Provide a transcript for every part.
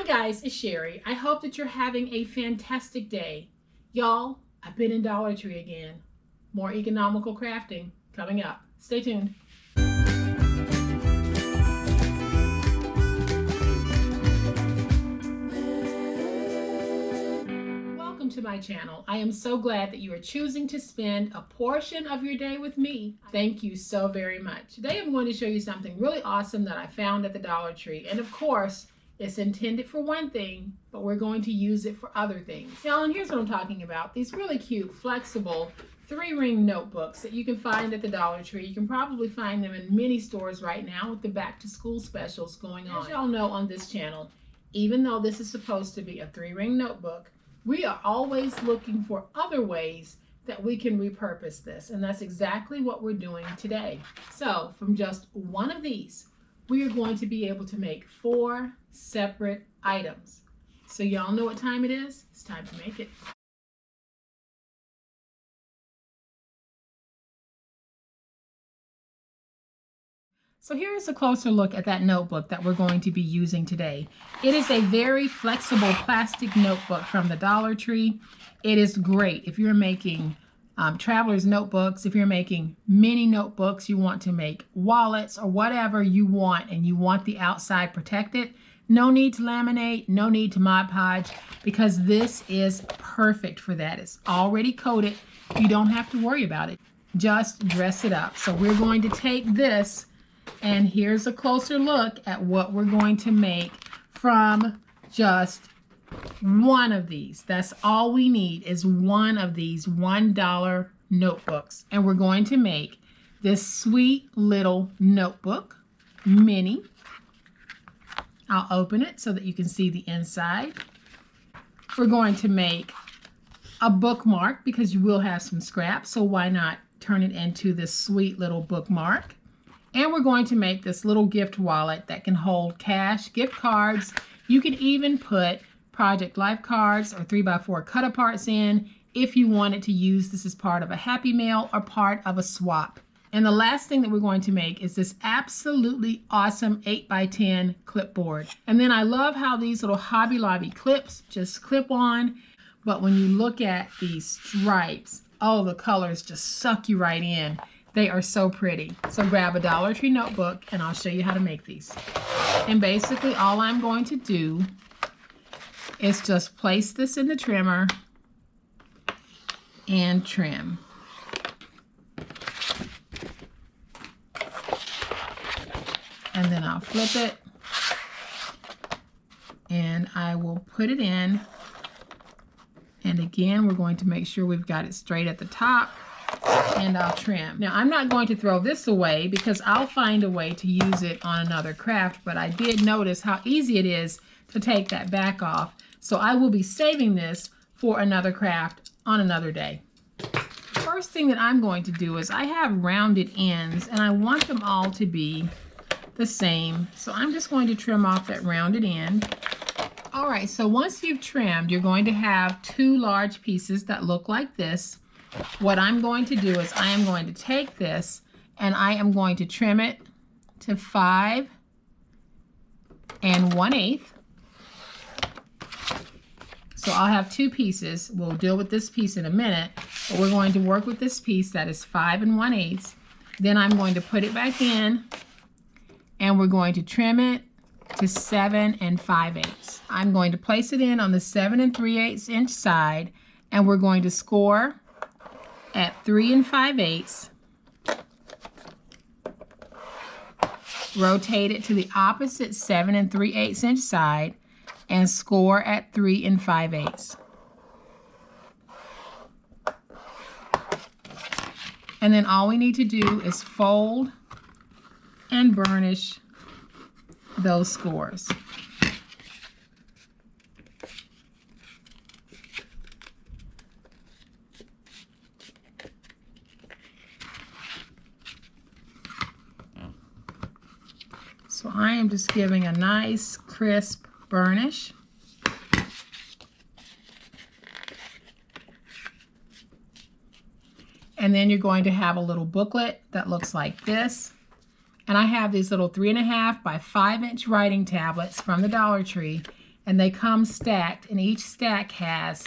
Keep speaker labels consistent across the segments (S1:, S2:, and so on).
S1: guys, it's Sherry. I hope that you're having a fantastic day. Y'all, I've been in Dollar Tree again. More economical crafting coming up. Stay tuned. Welcome to my channel. I am so glad that you are choosing to spend a portion of your day with me. Thank you so very much. Today I'm going to show you something really awesome that I found at the Dollar Tree. And of course, it's intended for one thing, but we're going to use it for other things. Now, and here's what I'm talking about. These really cute, flexible 3-ring notebooks that you can find at the Dollar Tree. You can probably find them in many stores right now with the back to school specials going on. As y'all know on this channel, even though this is supposed to be a 3-ring notebook, we are always looking for other ways that we can repurpose this. And that's exactly what we're doing today. So from just one of these, we are going to be able to make 4 separate items. So y'all know what time it is? It's time to make it. So here is a closer look at that notebook that we're going to be using today. It is a very flexible plastic notebook from the Dollar Tree. It is great if you're making traveler's notebooks, if you're making mini notebooks, you want to make wallets or whatever you want, and you want the outside protected. No need to laminate, no need to Mod Podge, because this is perfect for that. It's already coated. You don't have to worry about it. Just dress it up. So we're going to take this, and here's a closer look at what we're going to make from just one of these. That's all we need is one of these $1 notebooks. And we're going to make this sweet little notebook, mini. I'll open it so that you can see the inside. We're going to make a bookmark because you will have some scraps, so why not turn it into this sweet little bookmark. And we're going to make this little gift wallet that can hold cash, gift cards. You can even put Project Life cards or 3x4 cut aparts in if you wanted to use this as part of a Happy Mail or part of a swap. And the last thing that we're going to make is this absolutely awesome 8x10 clipboard. And then I love how these little Hobby Lobby clips just clip on, but when you look at these stripes, oh, the colors just suck you right in. They are so pretty. So grab a Dollar Tree notebook and I'll show you how to make these. And basically all I'm going to do is just place this in the trimmer and trim. And then I'll flip it and I will put it in. And again, we're going to make sure we've got it straight at the top, and I'll trim. Now, I'm not going to throw this away because I'll find a way to use it on another craft, but I did notice how easy it is to take that back off. So I will be saving this for another craft on another day. The first thing that I'm going to do is I have rounded ends and I want them all to be the same. So I'm just going to trim off that rounded end. All right, so once you've trimmed, you're going to have 2 large pieces that look like this. What I'm going to do is I am going to take this and I am going to trim it to 5 1/8. So I'll have 2 pieces. We'll deal with this piece in a minute, but we're going to work with this piece that is 5 1/8. Then I'm going to put it back in and we're going to trim it to 7 5/8. I'm going to place it in on the 7 3/8 inch side, and we're going to score at 3 5/8. Rotate it to the opposite 7 3/8 inch side and score at 3 5/8. And then all we need to do is fold and burnish those scores. So I am just giving a nice crisp burnish. And then you're going to have a little booklet that looks like this. And I have these little 3.5 by 5 inch writing tablets from the Dollar Tree. and they come stacked, and each stack has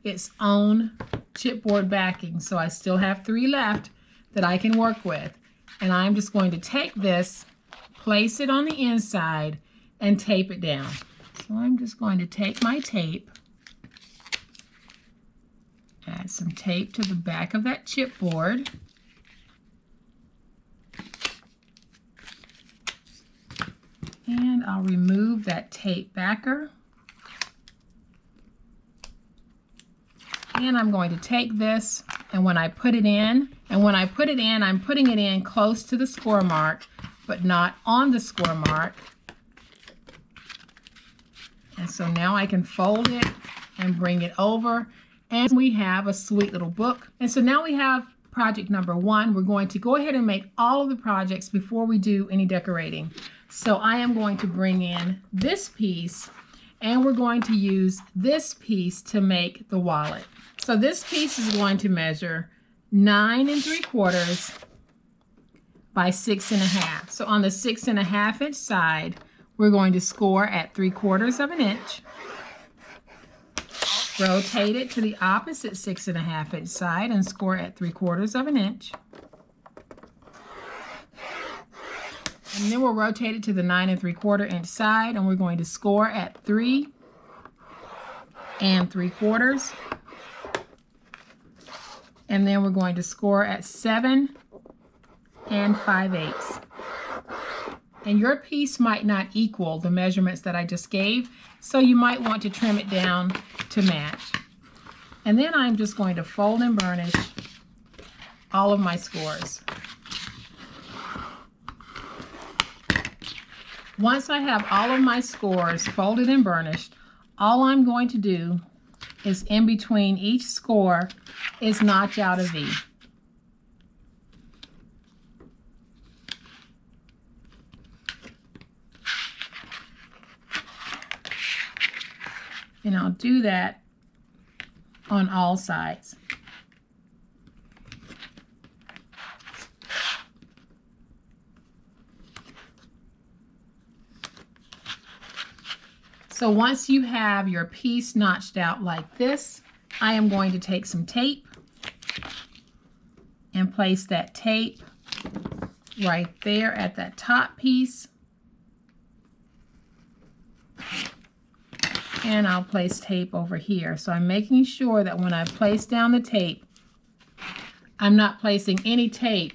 S1: its own chipboard backing. So I still have 3 left that I can work with. And I'm just going to take this, place it on the inside, and tape it down. So I'm just going to take my tape, add some tape to the back of that chipboard. And I'll remove that tape backer. And I'm going to take this, and when I put it in, I'm putting it in close to the score mark, but not on the score mark. And so now I can fold it and bring it over, and we have a sweet little book. And so now we have project number 1. We're going to go ahead and make all of the projects before we do any decorating. So I am going to bring in this piece, and we're going to use this piece to make the wallet. So this piece is going to measure 9 3/4 by 6 1/2. So on the 6 1/2 inch side, we're going to score at 3/4 of an inch. Rotate it to the opposite 6 1/2 inch side and score at 3/4 of an inch. And then we'll rotate it to the 9 3/4 inch side, and we're going to score at 3 3/4. And then we're going to score at 7 5/8. And your piece might not equal the measurements that I just gave, so you might want to trim it down to match. And then I'm just going to fold and burnish all of my scores. Once I have all of my scores folded and burnished, all I'm going to do is in between each score is notch out a V. And I'll do that on all sides. So once you have your piece notched out like this, I am going to take some tape and place that tape right there at that top piece. And I'll place tape over here. So I'm making sure that when I place down the tape, I'm not placing any tape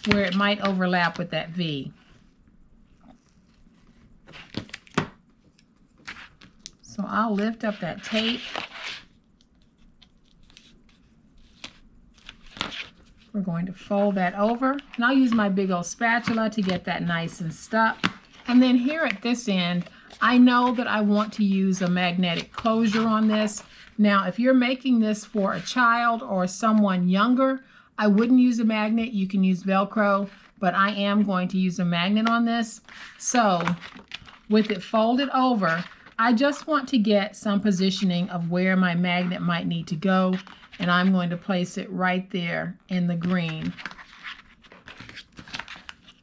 S1: where it might overlap with that V. So I'll lift up that tape. We're going to fold that over, and I'll use my big old spatula to get that nice and stuck. And then here at this end, I know that I want to use a magnetic closure on this. Now, if you're making this for a child or someone younger, I wouldn't use a magnet. You can use Velcro, but I am going to use a magnet on this. So with it folded over, I just want to get some positioning of where my magnet might need to go, and I'm going to place it right there in the green.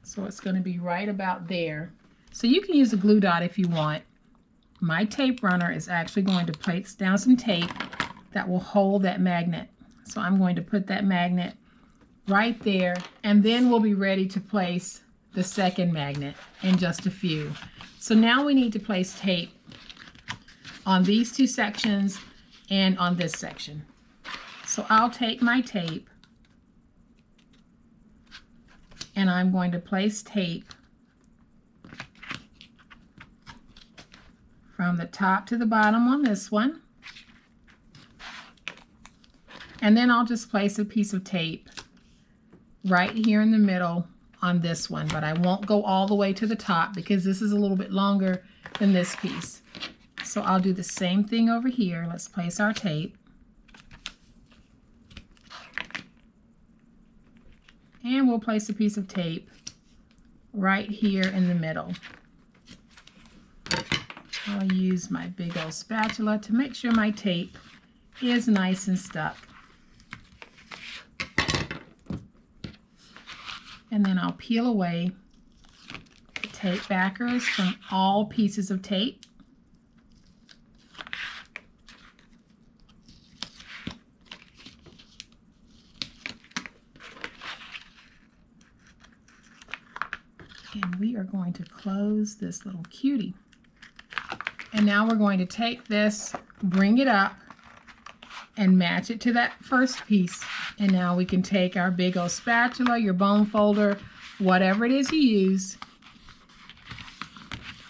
S1: So it's going to be right about there. So you can use a glue dot if you want. My tape runner is actually going to place down some tape that will hold that magnet. So I'm going to put that magnet right there, and then we'll be ready to place the second magnet in just a few. So now we need to place tape on these 2 sections and on this section. So I'll take my tape, and I'm going to place tape from the top to the bottom on this one. And then I'll just place a piece of tape right here in the middle on this one, but I won't go all the way to the top because this is a little bit longer than this piece. So I'll do the same thing over here. Let's place our tape. And we'll place a piece of tape right here in the middle. I'll use my big old spatula to make sure my tape is nice and stuck. And then I'll peel away the tape backers from all pieces of tape. And we are going to close this little cutie. And now we're going to take this, bring it up, and match it to that first piece. And now we can take our big old spatula, your bone folder, whatever it is you use,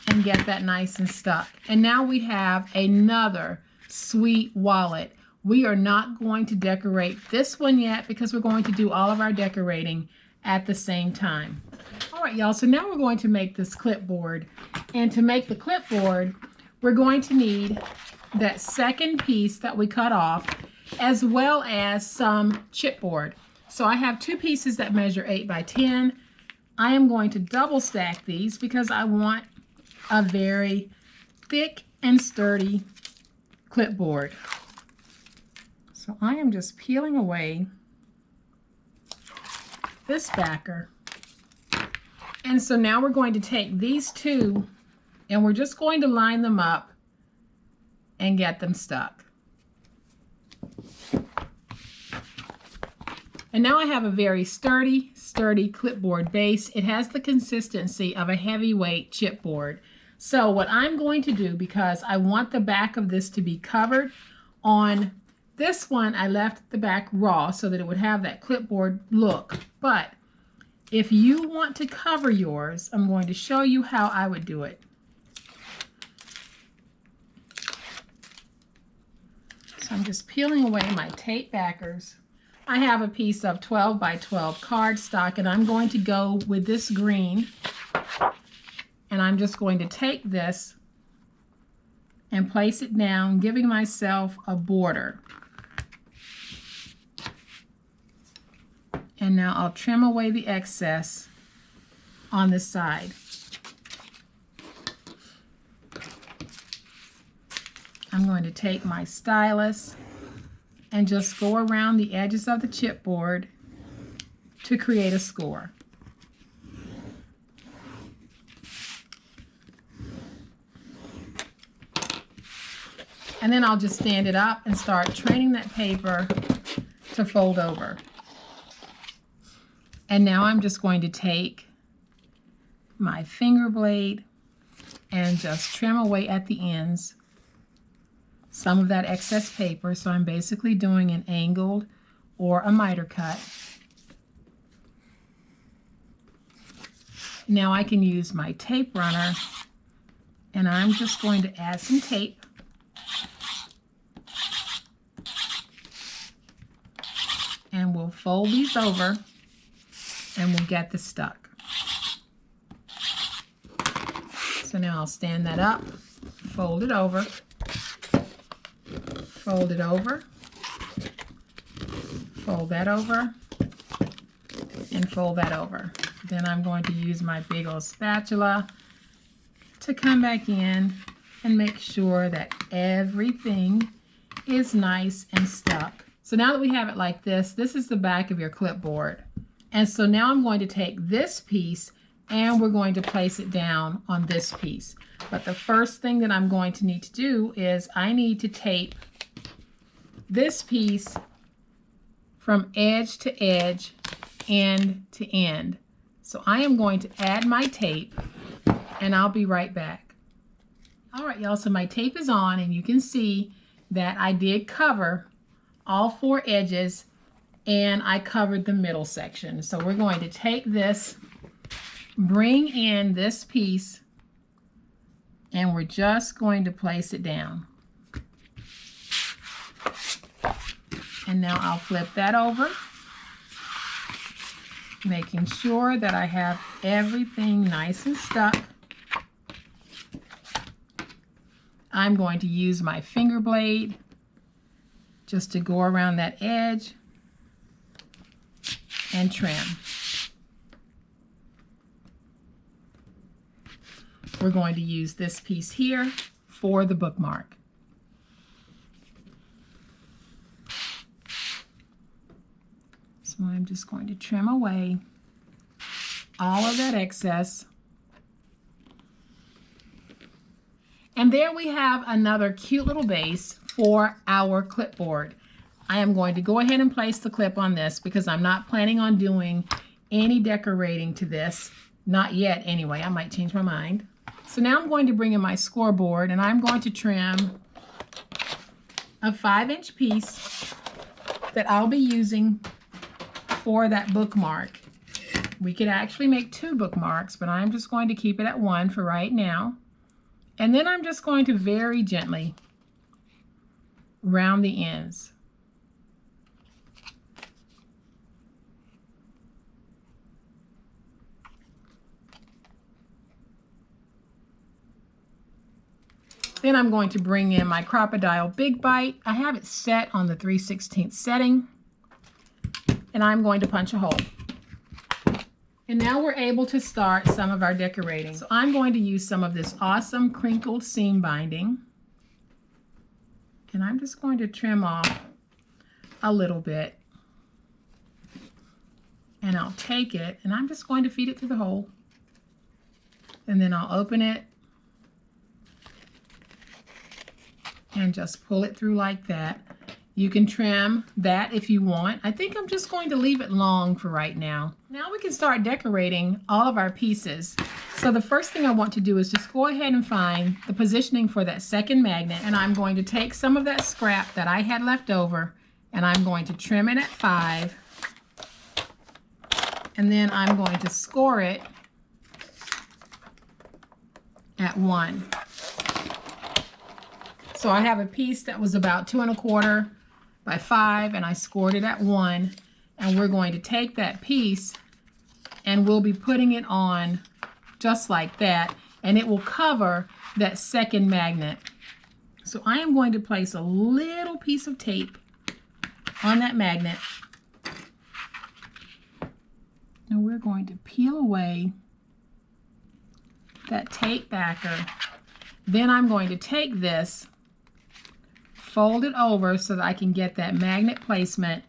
S1: and get that nice and stuck. And now we have another sweet wallet. We are not going to decorate this one yet because we're going to do all of our decorating at the same time. All right, y'all, so now we're going to make this clipboard. And to make the clipboard, we're going to need that second piece that we cut off, as well as some chipboard. So I have two pieces that measure 8 by 10. I am going to double stack these because I want a very thick and sturdy clipboard. So I am just peeling away this backer. And so now we're going to take these two and we're just going to line them up and get them stuck. And now I have a very sturdy clipboard base. It has the consistency of a heavyweight chipboard. So what I'm going to do, because I want the back of this to be covered, on this one I left the back raw so that it would have that clipboard look. But if you want to cover yours, I'm going to show you how I would do it. So I'm just peeling away my tape backers. I have a piece of 12 by 12 cardstock, and I'm going to go with this green. And I'm just going to take this and place it down, giving myself a border. And now I'll trim away the excess on the side. I'm going to take my stylus and just go around the edges of the chipboard to create a score. And then I'll just stand it up and start training that paper to fold over. And now I'm just going to take my finger blade and just trim away at the ends some of that excess paper. So I'm basically doing an angled or a miter cut. Now I can use my tape runner, and I'm just going to add some tape. And we'll fold these over and we'll get this stuck. So now I'll stand that up, fold it over, fold it over, fold that over, and fold that over. Then I'm going to use my big old spatula to come back in and make sure that everything is nice and stuck. So now that we have it like this, this is the back of your clipboard. And so now I'm going to take this piece and we're going to place it down on this piece. But the first thing that I'm going to need to do is I need to tape this piece from edge to edge, end to end. So I am going to add my tape and I'll be right back. All right, y'all, so my tape is on and you can see that I did cover all 4 edges and I covered the middle section. So we're going to take this, bring in this piece, and we're just going to place it down. And now I'll flip that over, making sure that I have everything nice and stuck. I'm going to use my finger blade just to go around that edge and trim. We're going to use this piece here for the bookmark. So I'm just going to trim away all of that excess. And there we have another cute little base for our clipboard. I am going to go ahead and place the clip on this because I'm not planning on doing any decorating to this. Not yet anyway, I might change my mind. So now I'm going to bring in my scoreboard and I'm going to trim a 5-inch piece that I'll be using for that bookmark. We could actually make 2 bookmarks, but I'm just going to keep it at 1 for right now. And then I'm just going to very gently round the ends. Then I'm going to bring in my Crocodile Big Bite. I have it set on the 3/16 setting, and I'm going to punch a hole. And now we're able to start some of our decorating. So I'm going to use some of this awesome crinkled seam binding, and I'm just going to trim off a little bit. And I'll take it, and I'm just going to feed it through the hole. And then I'll open it and just pull it through like that. You can trim that if you want. I think I'm just going to leave it long for right now. Now we can start decorating all of our pieces. So the first thing I want to do is just go ahead and find the positioning for that second magnet, and I'm going to take some of that scrap that I had left over and I'm going to trim it at 5, and then I'm going to score it at 1. So I have a piece that was about 2 1/4 by 5, and I scored it at 1. And we're going to take that piece and we'll be putting it on just like that, and it will cover that second magnet. So I am going to place a little piece of tape on that magnet. And we're going to peel away that tape backer. Then I'm going to take this, fold it over so that I can get that magnet placement,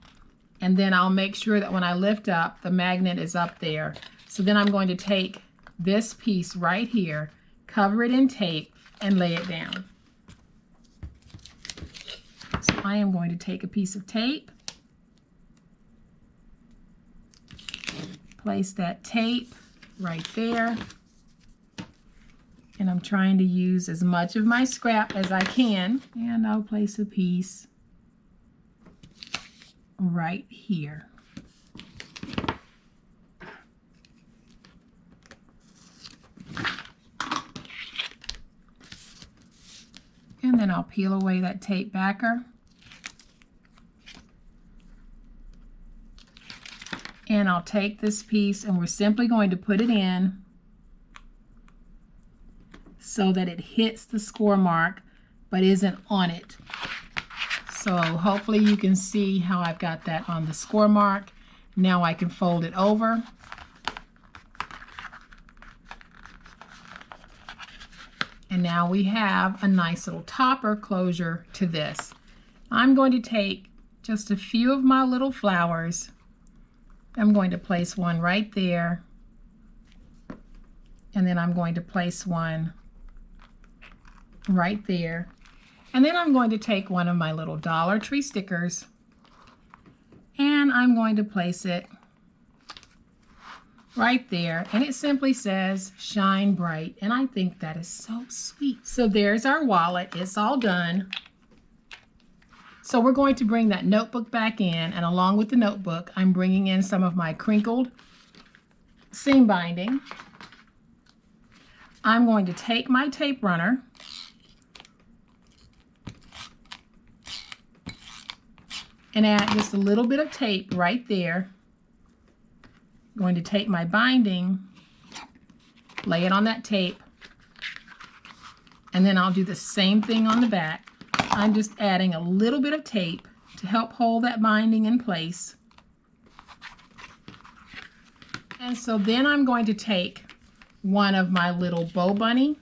S1: and then I'll make sure that when I lift up, the magnet is up there. So then I'm going to take this piece right here, cover it in tape, and lay it down. So I am going to take a piece of tape, place that tape right there, and I'm trying to use as much of my scrap as I can, and I'll place a piece right here. And then I'll peel away that tape backer. And I'll take this piece and we're simply going to put it in so that it hits the score mark but isn't on it. So hopefully you can see how I've got that on the score mark. Now I can fold it over. And now we have a nice little topper closure to this. I'm going to take just a few of my little flowers. I'm going to place one right there. And then I'm going to place one right there. And then I'm going to take one of my little Dollar Tree stickers and I'm going to place it right there, and it simply says shine bright, and I think that is so sweet. So there's our wallet. It's all done. So we're going to bring that notebook back in, and along with the notebook I'm bringing in some of my crinkled seam binding. I'm going to take my tape runner and add just a little bit of tape right there. I'm going to take my binding, lay it on that tape, and then I'll do the same thing on the back. I'm just adding a little bit of tape to help hold that binding in place. And so then I'm going to take one of my little Bow Bunny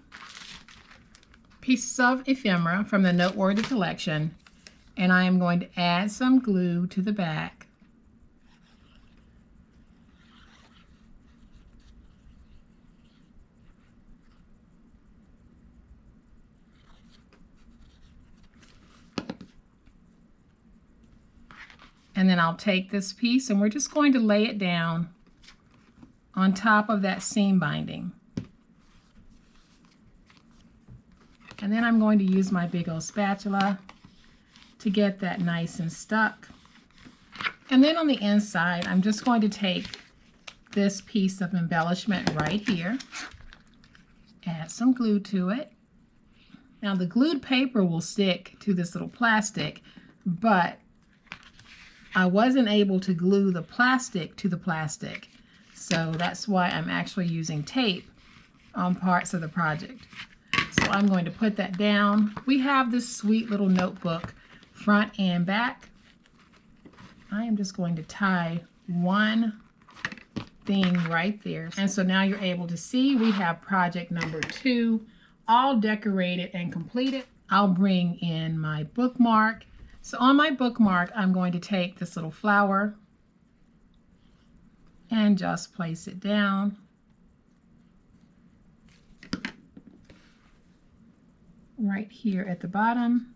S1: pieces of ephemera from the Noteworthy collection, and I am going to add some glue to the back. And then I'll take this piece and we're just going to lay it down on top of that seam binding. And then I'm going to use my big old spatula to get that nice and stuck. And then on the inside, I'm just going to take this piece of embellishment right here, add some glue to it. Now the glued paper will stick to this little plastic, but I wasn't able to glue the plastic to the plastic. So that's why I'm actually using tape on parts of the project. So I'm going to put that down. We have this sweet little notebook, front and back. I am just going to tie one thing right there. And so now you're able to see we have project number 2 all decorated and completed. I'll bring in my bookmark. So on my bookmark, I'm going to take this little flower and just place it down. Right here at the bottom.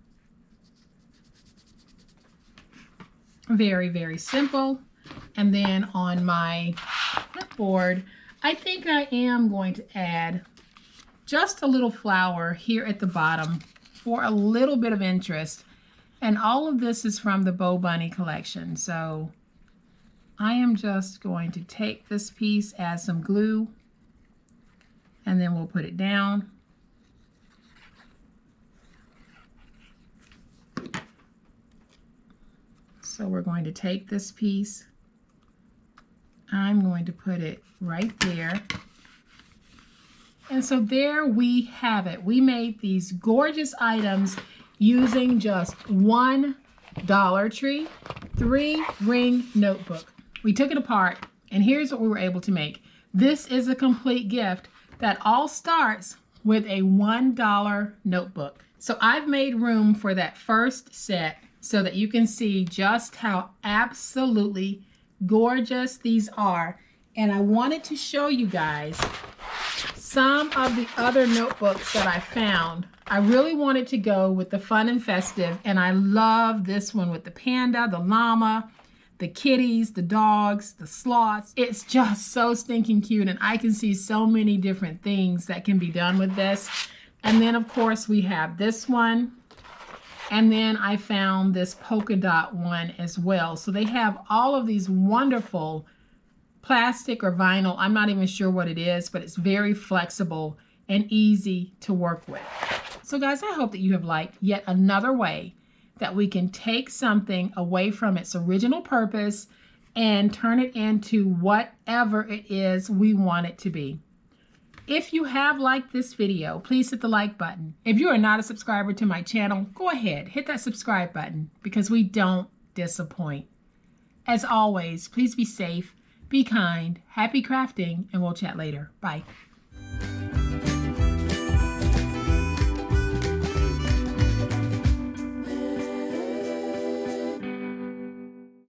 S1: Very, very simple. And then on my clipboard, I think I am going to add just a little flower here at the bottom for a little bit of interest. And all of this is from the Bow Bunny collection. So I am just going to take this piece, add some glue, and then we'll put it down. So we're going to take this piece, I'm going to put it right there. And so there we have it. We made these gorgeous items using just one Dollar Tree 3-ring notebook. We took it apart, and here's what we were able to make. This is a complete gift that all starts with a $1 notebook. So I've made room for that first set so that you can see just how absolutely gorgeous these are. And I wanted to show you guys some of the other notebooks that I found. I really wanted to go with the fun and festive, and I love this one with the panda, the llama, the kitties, the dogs, the sloths. It's just so stinking cute, and I can see so many different things that can be done with this. And then of course we have this one, and then I found this polka dot one as well. So they have all of these wonderful plastic or vinyl, I'm not even sure what it is, but it's very flexible and easy to work with. So guys, I hope that you have liked yet another way that we can take something away from its original purpose and turn it into whatever it is we want it to be. If you have liked this video, please hit the like button. If you are not a subscriber to my channel, go ahead, hit that subscribe button because we don't disappoint. As always, please be safe, be kind, happy crafting, and we'll chat later. Bye.